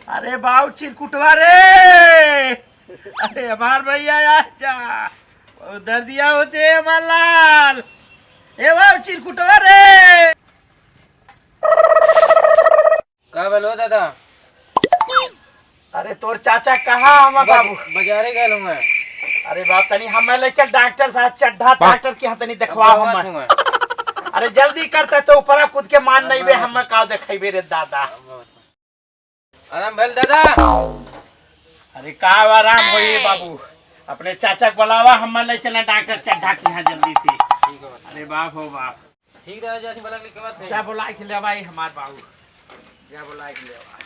अरे बाऊ चिरकुटवा रे। अरे हमार भैया आजा उधर दिया होते हमार लाल। ए बाऊ चिरकुटवा रे। का बोलो दादा? अरे तोर चाचा कहाँ हम बाबू? बाजारे गए हूँ मैं। अरे बाप तनी हमें ले चल डॉक्टर साहब चड्ढा डॉक्टर के हाथ नहीं देखवा हम। अरे जल्दी करते तो ऊपर कूद के मान नहीं बे हम का देखेबे रे दादा। आराम भेल दादा? अरे का आराम होई बाबू, अपने चाचा को बुलावा हम ले चलना डॉक्टर चड्ढा के यहाँ जल्दी से। ठीक है। अरे बाप हो बाप। ठीक है जाती बोला के बात है। क्या बुला के ले भाई हमार बाबू, क्या बुला के ले भाई।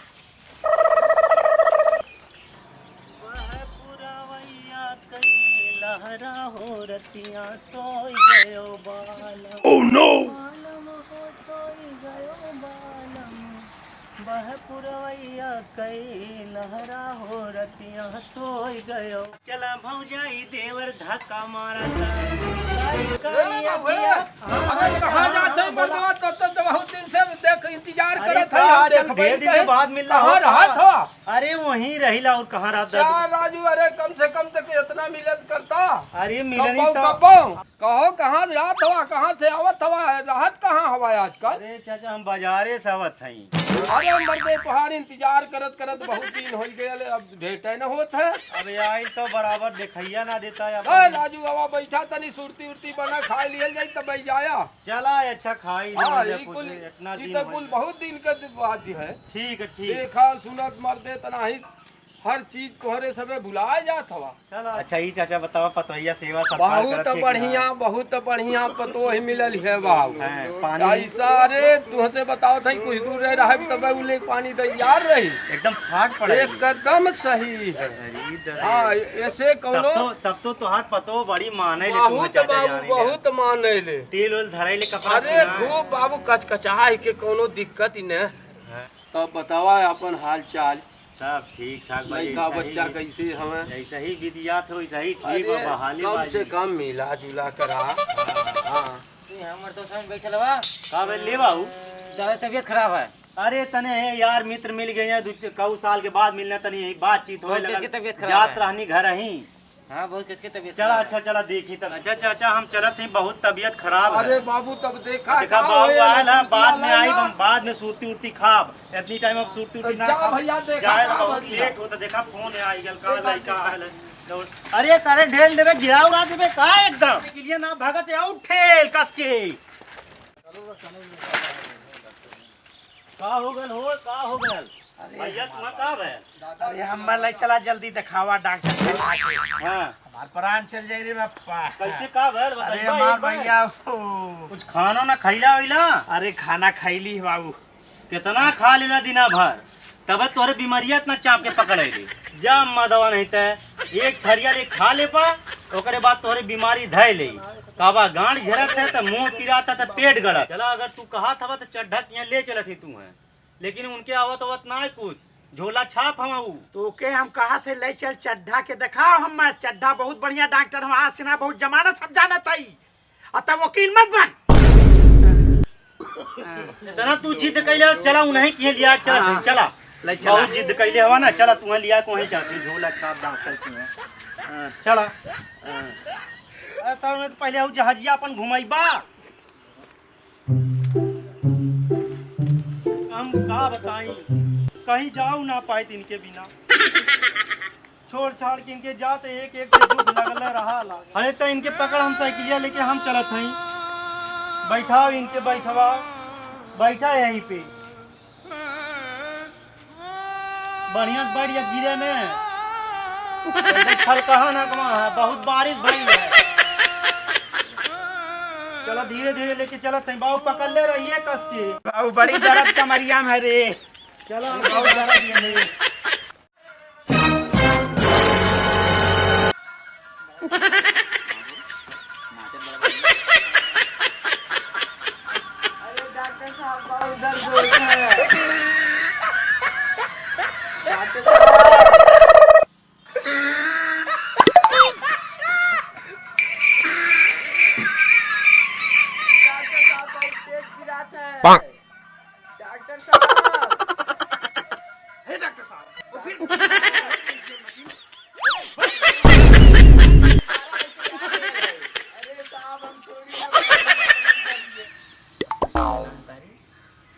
लहरा हो रतिया सोई गयो बालम। Oh no. बालम हो सोई गयो बालम, बह पुरवैया कई लहरा हो रतिया सोई गयो। चला भौजाई देवर धक्का मारा कहाँ जाते बर्दवा? तो बहुत दिन से देख इंतजार करत है। हम ढेर दिन के बाद मिलना हो रहा था। अरे वहीं रहिला और कहाँ रात राजू, अरे कम से कम तक इतना मिलत करता। अरे मिलनी कहो कहाँ जात हवा, कहाँ से आवत हवा, राहत कहाँ हवा आजकल? अरे चाचा हम बाजारे से आवत हई। अरे मर्दे पहाड़ इंतजार करत करत बहुत दिन हो गए, अब भेटे न होत है। अबे आई तो बराबर देखैया ना देता है। राजू हवा बैठा तनी सुरती उरती बना खा लियल जाई तब जाया। चला अच्छा खाई इतना कुल बहुत दिन के बात है। ठीक है ठीक। देखा सुनत मर्दे तना ही हर चीज तोहरे सबे भुलाए जात हवा। चला अच्छा ही चाचा बतावा पतोहिया सेवा बहुत बढ़िया पतो ही मिलल है बाबू। पानी ऐसा रे तुहसे बताओ था कुछ दूर रह रहा तब उले पानी तैयार रही एकदम फाट पड़े एकदम सही है। हाँ ऐसे कौनो तब तो तुहार पतो बड़ी माने ले बहुत बाबू बहुत माने ले। तेल उल धराई ले कपड़ा। अरे खूब बाबू कचकचाई के कोनो दिक्कत ही न। तब बतावा अपन हाल चाल। सब ठीक ठाक लड़का बच्चा कैसे हमें? ऐसा ही विधियात हो ऐसा ही ठीक हो बहाली कम से कम मिला जुला करा। हमर तो संग बैठल बा। का बे ले बाबू? ज्यादा तबीयत खराब है। अरे तने यार मित्र मिल गए हैं कई साल के बाद मिलने तनी बातचीत होए लगा। तबीयत खराब जात रहनी घर ही। हाँ बहुत किसके तबीयत? चला अच्छा चला देखी तब। अच्छा चाचा हम चलत ही बहुत तबीयत खराब है। अरे बाबू तब देखा बाबू आयल है बाद में आई बाद में सूरती उरती खाब इतनी टाइम अब सूरती उरती ना खाब जाए बहुत लेट होता। देखा फोन है आई गल का लड़का आयल है। अरे तारे ढेल देवे गिराव ना देवे का एकदम के लिए ना भगत या उठेल कस के का हो गल हो का हो गल? भैया तुम कब है? अरे हम ले चला जल्दी दिखावा डॉक्टर। हां हमार प्राण चल जाई रे बापा। कैसे का भर बताइए? अरे हमार भैया कुछ खाना ना खैला होइला? अरे खाना खैली बाबू। कितना खा लेला दिना भर तब तोरे बीमारियां इतना चाप के पकड़े ली। जा दवा नहीं ते एक थरिया ले खा ले पा ओकरे बाद तोरे बीमारी धै ले। काबा गांड झरत है त मुंह पिराता त पेट गड़त। चला अगर तू कहा था त चढ़ा यहां ले चलत ही तू है, लेकिन उनके आवत आवत ना कुछ झोला छाप हम तो के हम कहा थे ले चल चड्ढा के दिखाओ। हम चड्ढा बहुत बढ़िया डॉक्टर हम आज से ना बहुत जमानत सब जाना ताई अतः वकील मत बन। इतना तू जिद कैले चला उन्हीं के लिया चला चला बहुत जिद कैले हवा ना। चला तू लिया को वहीं जाती झोला छाप डॉक्टर की चला। अरे तो पहले जहाजिया अपन घुमाईबा हम का बताई कहीं जाऊ ना पाए इनके बिना छोड़ छाड़ के इनके जाते एक एक से दुख लगल रहा। अरे तो इनके पकड़ हम साइकिलिया लेके हम चलत हई। बैठाओ इनके बैठवा बैठा यहीं पे बढ़िया बढ़िया गिरे में छलकहा ना बहुत बारिश भई है। चलो धीरे धीरे लेके चलत है। बाबू पकड़ ले रही है कस के। बाबू बड़ी दर्द कमरिया में रे। चलो बहुत दर्द है। अरे डॉक्टर साहब बहुत दर्द होता है। डॉक्टर साहब डॉक्टर साहब डॉक्टर साहब वो फिर अरे साहब हम छोड़ी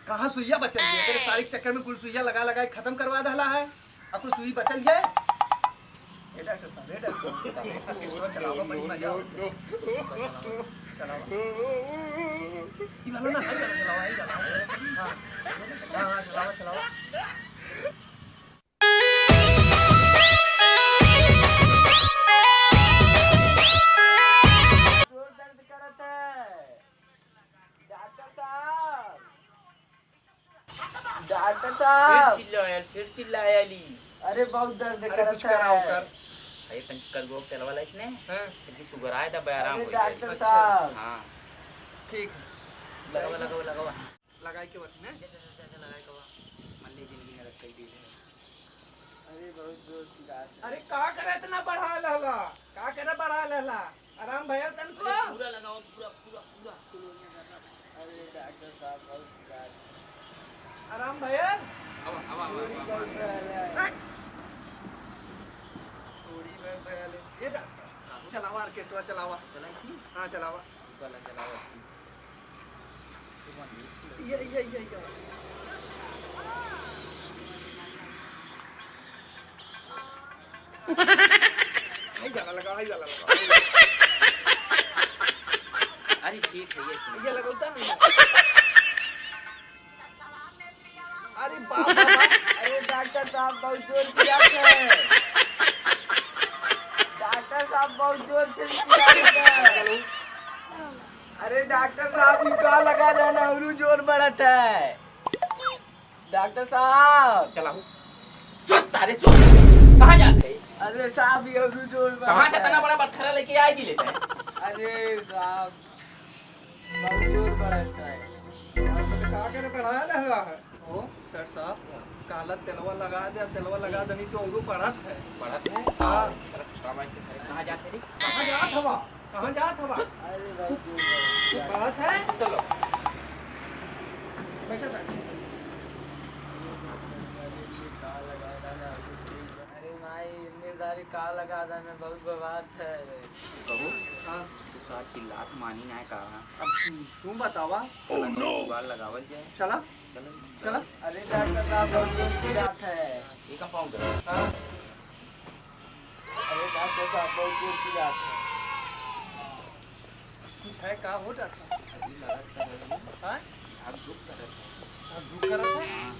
कहाँ सुइया बचल है? तेरे सारी चक्कर में कुल सुइया लगा लगा के खत्म करवा दहला है। अब कोई सुई बचल है? ए डॉक्टर साहब, ए डॉक्टर साहब, चलावा बड़ी मजा आओ। चलावा। ये वाला ना हाई वाला चलावा, हाई वाला। हां। हां, चलावा चलावा। जोर दर्द करत है। डॉक्टर साहब, डॉक्टर साहब, फिर चिल्लाया ली। अरे बहुत दर्द अरे करत कुछ कराओ है। कर। अरे तन कर गो तेल वाला इसने हां, इतनी शुगर आया था आराम अरे हो जाए। डॉक्टर साहब, हां ठीक। लगावा लगावा लगावा लगाई के वक्त में लगाए कवा मान ले जिंदगी में रख दी है। अरे बहुत जोर की बात है। अरे का करे इतना बढ़ा लहला? का करे बढ़ा लहला? आराम भैया तन को। पूरा लगाओ पूरा पूरा पूरा अरे डॉक्टर साहब बहुत की बात है। आराम भैया। अब जोरी बहुत है। थोड़ी में भैया ले। ये डॉक्टर चलावा ऑर्केस्ट्रा चलावा। चलाई थी हां चलावा। चला चलाओ ये हाई वाला लगा, हाई वाला लगा। अरे ठीक है ये लगाता नहीं। अरे बाप रे बाप। अरे डॉक्टर साहब बहुत जोर की बात है। डॉक्टर साहब बहुत जोर से की बात है। अरे डॉक्टर साहब इनका लगा देना उरु जोर बढ़त है। डॉक्टर साहब, चलाओ सोच सारे सोच कहाँ जाते हैं? अरे साहब ये उरु जोर कहाँ से बढ़त इतना है। बड़ा पत्थर लेके आ ही लेते हैं? अरे साहब बहुत जोर बढ़त है। का करे बढ़ाया लहला है? ओ डॉक्टर साहब, काला तेलवा लगा दे, तेलवा लगा दनी तो औरो बढ़त है। बढ़त है हां, कहाँ जाते रे? कहां जात हवा? कहां जात हवा? अरे बहुत जोर बढ़त है। बढ़त है। चलो बैठो बैठो। अरे माई इतने सारे का लगा देना बहुत बर्बाद है। कहो हां, तू साथ चिल्लात मानी ना कहा अब तुम बतावा। ओह नो बाल लगावल जाए चला चलो चला। अरे डॉक्टर साहब बहुत जोर की बात है। ये कंपाउंड हां, अरे डॉक्टर साहब बहुत जोर की बात है। कुछ है का हो डॉक्टर? अभी लगत है हां, आप दुख करत है अब दुख करत है। हां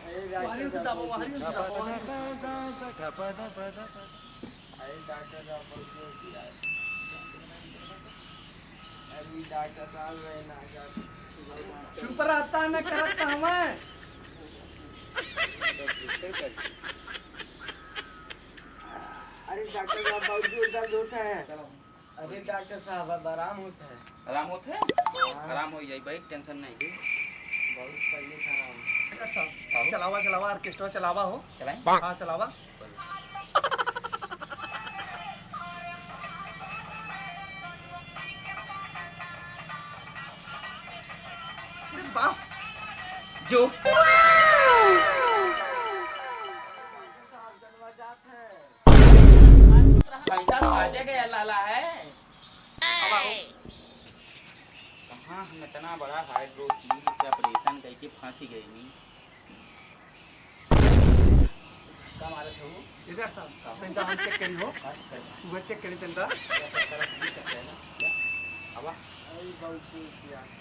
अरे वाहरी से दबाओ, वाहरी से दबाओ। अरे डॉक्टर साहब बहुत जोर की बात है। अरे डॉक्टर साहब मैं ना जा। चुप रहता न करता हमें। अरे डॉक्टर साहब बहुत जोर दर्द होता है। अरे डॉक्टर साहब अब आराम होता है। आराम होते है आराम हो जाए भाई टेंशन नहीं है बहुत पहले से आराम। डॉक्टर साहब, चलावा चलावा ऑर्केस्ट्रा चलावा हो। चलाएं हां चलावा। अरे बाप। जो साहब जनवा जात है। पैसा तो आ जाएगा लाला है अब आओ कहाँ हम इतना बड़ा हाइड्रोसील से ऑपरेशन करके फांसी गई नहीं क्या मारे थे वो इधर साहब तंदा हम चेक करी हो। तू चेक करी तंदा। अब अरे बहुत जोर की बात है।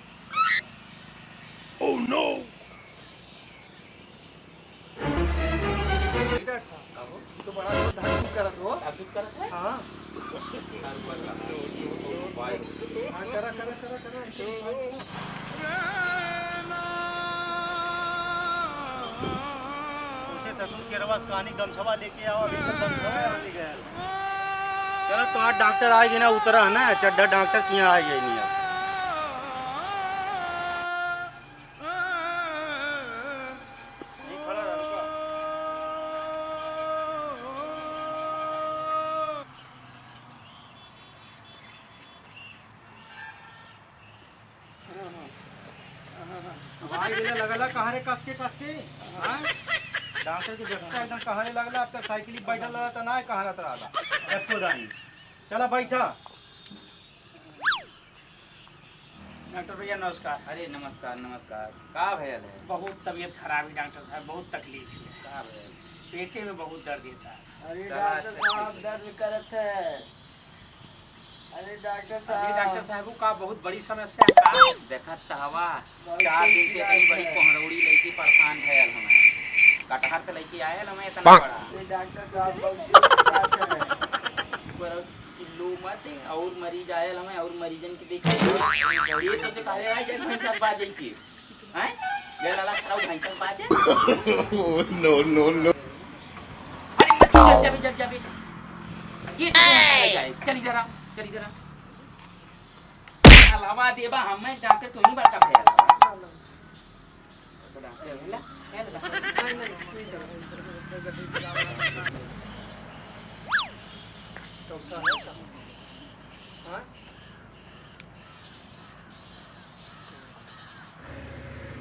इधर साहब कहो तो बड़ा जोर धक करत हो। आप दुख करत है हां, भाई हां करा करा करा करा। उसे ससुर के रवास कहानी गमछवा लेके आओ। अभी तक गमछवा नहीं गया। चलो तुम्हारा डॉक्टर आ गया ना, उतरा है ना चड्ढा डॉक्टर की यहाँ आ गया नहीं अब। नहीं खड़ा रहा रुको। भाई ये लगला कहाँ रे कस के हां डॉक्टर की देखता एकदम कहाँ रे लगला अब तक साइकिल पे बैठल रहा था ना कहाँ रहता रहा एको दाई चला बैठा। डॉक्टर भैया नमस्कार। अरे नमस्कार नमस्कार। का भयल है? बहुत तबीयत खराब है डॉक्टर साहब, बहुत तकलीफ है। का भयल? पेटे में बहुत दर्द है साहब। अरे डॉक्टर साहब, दर्द करत है। अरे डॉक्टर अरे डॉक्टर साहब का बहुत बड़ी समस्या है का? देखत त हवा 4 दिन से इतनी बड़ी कोहरौड़ी लईकी परेशान भयल हमें। कटहर त लईकी आयल हमें इतना बड़ा। अरे डॉक्टर साहब बहुत पर चिल्लो मत और मरीज आयल हमें और मरीजन की देखे ये तो से काहे आए जब भैंसा बाजे की हैं ले लाला खराउ भैंसा बाजे। no. अरे मत जब ये चली जरा अलावा देबा हमें डॉक्टर तुम ही बड़का भैया तो डॉक्टर होला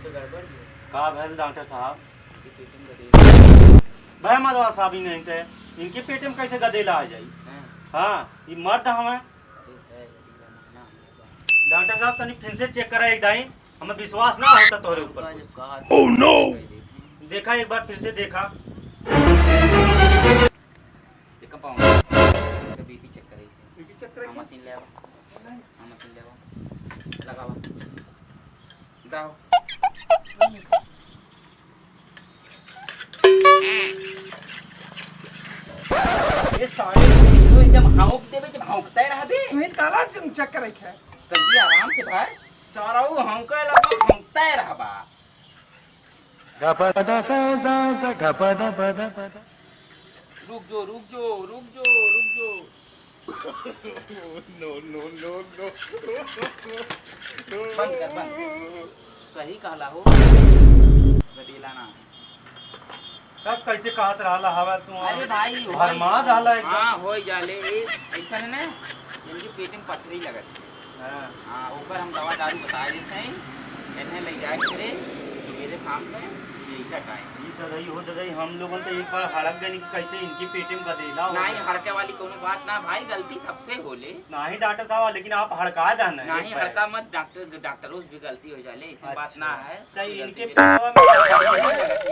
तो गड़बड़ का भैल डॉक्टर साहब? की पेट में गदे भाई मदवा साहब ही नहीं थे, इनके पेट में कैसे गदेला आ जाई? हाँ ये मर्द हमें। डॉक्टर साहब तनी फिर से चेक करा एक दाई, हमें विश्वास ना होता तोरे ऊपर। Oh no! देखा एक बार फिर से देखा। देखा पाऊंगा तो बीपी चेक करें। बीपी चेक करें। मशीन ले आओ लगाओ गाओ। ये सारे तो एकदम हाउक देबे जब हाउकते रहबे तू ही काला चेक करे है। तभी आराम से भाई सारा वो हाउके लगा हाउकते रहबा। रुक जो No. बंद कर बंद। सही कहला हो गदीला ना। तब कैसे कहत रहा हवा तू? अरे भाई भरमा डाला एकदम। हां होई जाले ऐसा है ना इनकी पेट में पथरी लगत है। हां ऊपर हम दवा दारू बता देते हैं इन्हें ले जाए करे सवेरे शाम में यही का टाइम। हो ददाई हम लोगन तो एक बार हड़क गए कि कैसे इनकी पेट में गदेला हो। नहीं हड़के वाली कोनो बात ना भाई, गलती सबसे होले। नहीं डॉक्टर साहब, लेकिन आप हड़का देना है। नहीं हड़का मत, डॉक्टरों से भी गलती हो जाले, ऐसी बात ना है। कहीं इनके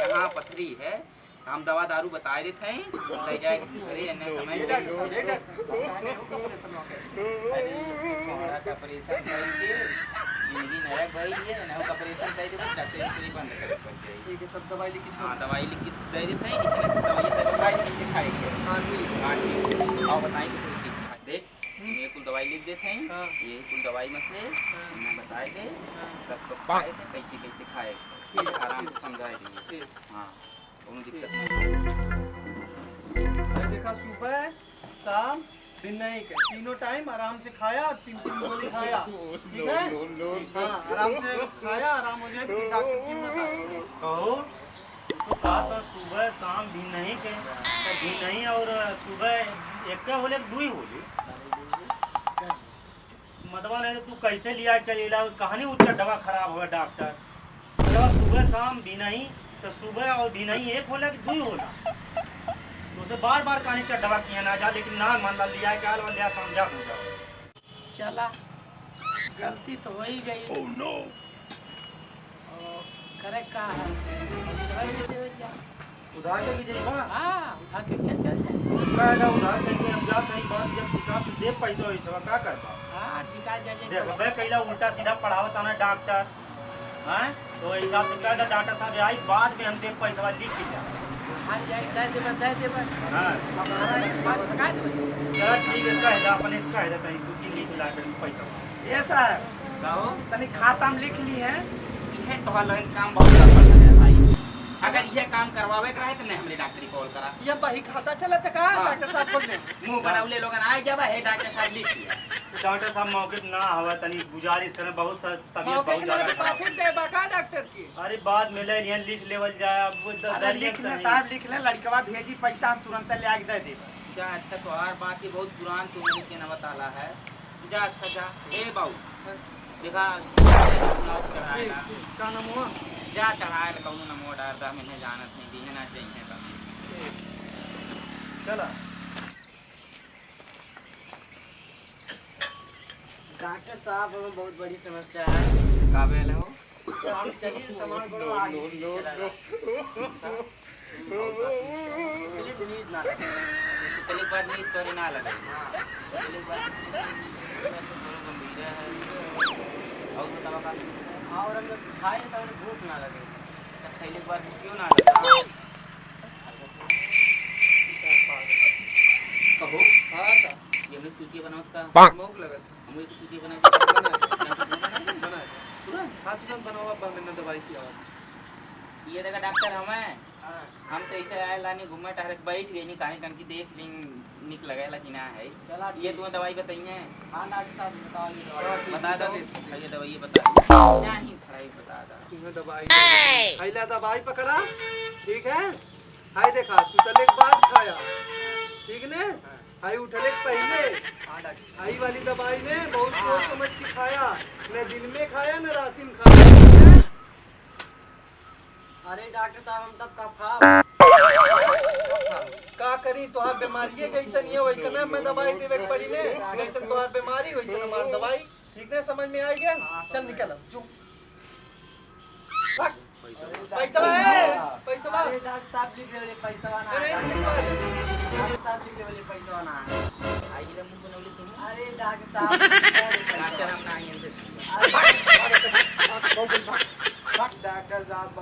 यहाँ पथरी है, हम दवा दारू बता देते हैं ले जाए घरे अन्य समय से। कोहरा का ऑपरेशन करके जिंदगी नरक भई है ना, ऑपरेशन कर दे डॉक्टर इतनी बंद कर दे। ठीक है तब दवाई लिखी। हां दवाई लिख के दे देते हैं, इसने दवाई कैसे खाएंगे। हां ठीक है, और बताएं कि कैसे खाए। देख ये कुल दवाई लिख देते हैं, ये कुल दवाई में से मैं बता दे कब कब खाए थे, कैसे कैसे खाए, फिर आराम से समझा देंगे। हां कोनो दिक्कत नहीं। अरे देखा सुबह शाम दिन नहीं के तीनों टाइम आराम से खाया, 3 गोली खाया, ठीक है? हाँ आराम से खाया, आराम हो जाए तो डॉक्टर की मत कहो तो कहा तो सुबह शाम दिन नहीं के दिन नहीं, और सुबह एक होले दू ही होले मतवा नहीं। तू कैसे लिया चलेला कहानी उच्च दवा खराब हुआ डॉक्टर। सुबह शाम भी नहीं तो सुबह और भी नहीं एक होला कि दू ही होला, तो उसे बार बार कहानी चढ़वा किया ना जा, लेकिन ना मान लिया क्या लिया समझा हो जाओ। चला गलती तो हो ही गई। Oh no! और करे का है समय लेते हो जा। उधार के भी जाइबा। हाँ उठा के चल जाए। कायदा उधार करके हम जा कहीं बात जब हिसाब से दे पैसा वैसा का करबा। हाँ ठिका जाए। देख मैं कैला उल्टा सीधा पढ़ावत आना डॉक्टर हैं, तो हिसाब से कहता डॉक्टर साहब आई बाद में हम दे पैसा लिख के जा। हाँ जाए दे दे हां हमारा एक बात लगा दे। चल ठीक है, कह जा अपने से कह दे कहीं तू की लिख ला कर पैसा। ये साहब कहो तनी खाता में लिख ली है। ये तो लगन काम बहुत सफल है भाई। अगर ये काम करवावे का है तो नहीं हमरे डॉक्टर कॉल करा। ये बही खाता चला था का डॉक्टर साहब बोल रहे मुंह बनावले लोगन आए जब है डॉक्टर साहब लिख लिया। डॉक्टर साहब मौके पे ना हवा तनी गुजारिश करें, बहुत सा तबीयत मौके बहुत के ज्यादा लिए खराब। पास दे बका डॉक्टर की। अरे बाद में ले लिया लिख लेवल जाए अब अरे लिख ले साहब लिख ले, लड़कवा भेजी पैसा हम तुरंत ले आके दे दे। क्या अच्छा तो हर बात ही बहुत पुरान तुमने के न बताला है। जा अच्छा जा ए बाबू देखा चढ़ाएगा का नाम हुआ जा चढ़ाए कहूँ नमो डारदा मैंने जानत नहीं दी है ना चाहिए का चला डॉक्टर साहब हमें बहुत बड़ी समस्या है। काबिल हो तो हम चलिए सामान को आगे चला चलिए प्लीज ना पहली बार नहीं तो ना लगे पहली बार गंभीर है और बताओ का और हम जब खाए तो हमें भूख ना लगे। पहली बार क्यों ना लगा कहो हाँ था ये हमने चूतिया बनाओ उसका मोक लगा हम एक चूतिया बनाए बना तुरंत हाँ तुरंत बनावा बा मैंने दवाई किया ये देखा डॉक्टर हमें हम तो ऐसे आए लानी घूमे टहरे बैठ गई नहीं कहीं कहीं देख ली निक लगे लचीना है चला ये तुम्हें दवाई बताइए हाँ डॉक्टर साहब बताओ ये दवाई। बता दो ये दवाई बता नहीं खड़ा ही बता दो तुम्हें दवाई आइला दवाई पकड़ा ठीक है हाय देखा सुतले के बाद खाया ठीक ने हाय उठले के पहले हाई वाली दवाई ने बहुत सोच समझ के खाया न दिन में खाया न रात में खाया अरे डॉक्टर साहब हम तब कब खाओ का करी तोहार बीमारी कैसन है वैसे मैं दवाई देवे के पड़ी ने कैसन तोहार बीमारी वैसे हमार दवाई ठीक ने समझ में आ गया चल निकल अब जो भाग। पैसा है पैसा बा अरे डॉक्टर साहब जी के लिए पैसा वाना अरे है। इसलिए बात डॉक्टर साहब जी के लिए पैसा वाना है। आई ले मुंह बनौली तुम अरे डॉक्टर साहब डॉक्टर हम ना आइए से डॉक्टर साहब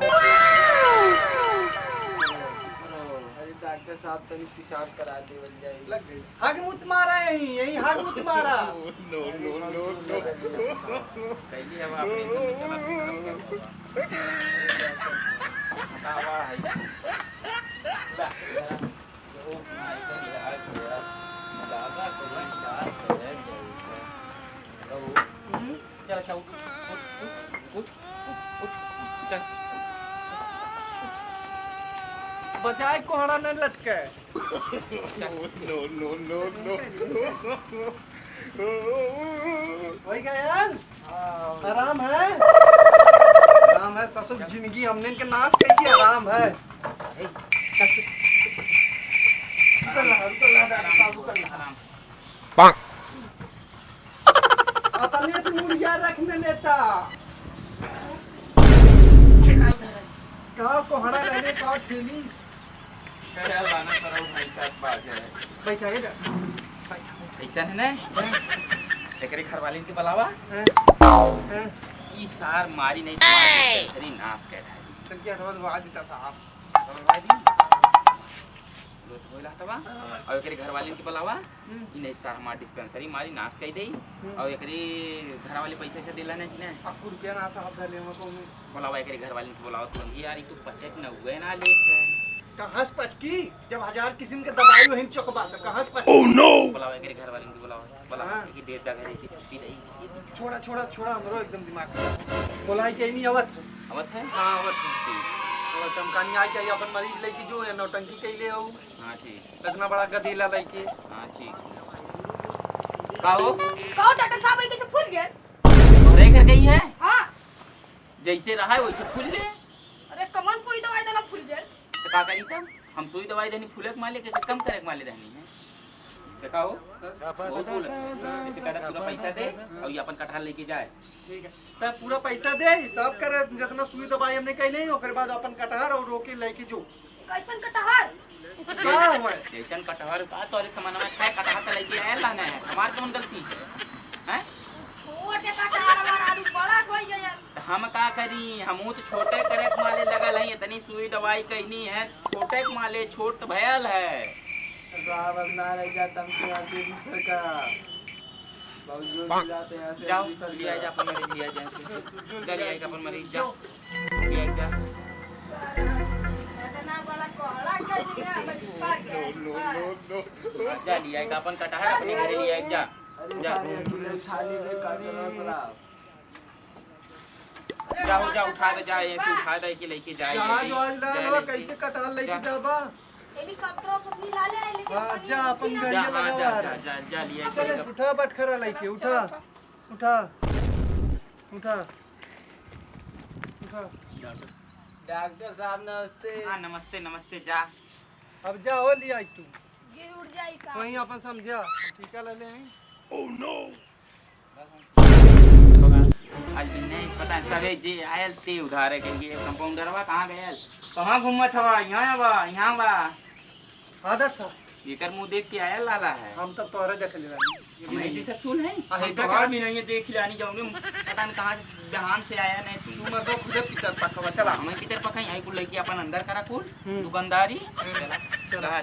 अरे डॉक्टर साहब तो पेशाब करा दे बन जाए लग गई हग मुत मारा यही यही हग मुत मारा कैली अब आपने बतावा है बा ओ माय गॉड यार दादा को वही यार है तो चल चल उठ चल बचाए कोहड़ा न लटके वही गए यार आराम है ससुर जिंदगी हमने इनके नाश कही आराम है अपने से मुड़िया रखने लेता कहा कोहड़ा रहने का फीलिंग बैठा ऐसा है ना एकरे घरवाली के बुलावा ई सार मारी नहीं शरीर नाश कर रहा है लो तो बोला तबा और एकरे घरवाली के बुलावा ई नहीं सार मार डिस्पेंसरी मारी नाश कर देई और एकरे घरवाली पैसे से दिला नहीं ना आपको रुपया ना साहब धले हमको बुलावा एकरे घरवाली के बुलावा तुरंत यार ई तो बचत न हुए ना लेट कहाँ से पचकी जब 1000 किस्म के दवाई वहीं चौकबा तो कहाँ से पचकी बुलावा एकरे घरवाली के बुलावा कि देता घरे की छुट्टी रही छोड़ा छोड़ा छोड़ा हमरो एकदम दिमाग खराब बोलाई के नहीं आवत आवत है हां आवत और तमकानी आई के अपन मरीज लेके जो है नौटंकी कैले हो हां ठीक इतना बड़ा गधेला लेके हां ठीक काहो डॉक्टर साहब ये कैसे फूल गए? रह कर गई है हाँ जैसे रहा है वैसे फूल गए अरे कमन सुई दवाई देना फूल गए। तो का करी तब हम सुई दवाई देनी फूले के माले के कम करे के माले देनी है देखाओ बहुत बोल ऐसे कर पूरा पैसा दे और ये अपन कटहल लेके जाए ठीक है तब पूरा पैसा दे हिसाब करे जितना सुई दवाई हमने कैले ओकर बाद अपन कटहर और रोके लेके जो कैसन कटहर? का हुआ जैसन कटहल का तोरे सामान में खाए कटहल तो लेके आए लाना है हमार कौन गलती है हैं छोटे कटहर हमारा आलू बड़ा कोई है यार। हम का करी हमू तो छोटे करे के माले लगल है इतनी सुई दवाई कहनी है छोटे के माले छोट तो भयल है साहब अब ना रह जा तम के आगे भी का बहुत जोर जाते हैं ऐसे जाओ लिया जा अपन मरीज लिया जा लिया जा अपन मरीज जा लिया जा इतना बड़ा कोहड़ा कर दिया बच्चा के। जा लिया जा अपन कटहल अपने घरे लिया जा अरे जा सारे अकेले थाली में काट रहा पड़ा। जाओ जा उठा दे जा ये उठा दे के लेके जाए जहाज वाज डालो कैसे कटहल लेके जाबा हेलीकॉप्टर सब भी ला ले लेकिन हां जा अपन जा गाड़ी हाँ, लगावा जा लिया चल उठा बटखरा लेके उठा उठा उठा उठा। डॉक्टर साहब नमस्ते। हाँ नमस्ते नमस्ते जा। अब जा हो लिया तू गिर उड़ जाई साहब। वहीं अपन समझा टीका ले ले हैं। आज भी नहीं पता सबे जे आयल ते उधारे के लिए कंपाउंडरवा कहाँ गयल कहाँ घूमत हवा यहाँ बा हाँ डॉक्टर साहब एकर मुंह देख के आयल लाला है हम तब तोहरे देख ले रही ये मेरी सक्सूल है हाँ, हम है तो क्या? और भी नहीं है देख लानी जाऊंगे पता नहीं कहाँ से जहान से आया नहीं तू मैं दो खुदे पितर पकवा चला हमें किधर पकाई आई कुल लड़की अपन अंदर करा कुल दुकानदारी चला चला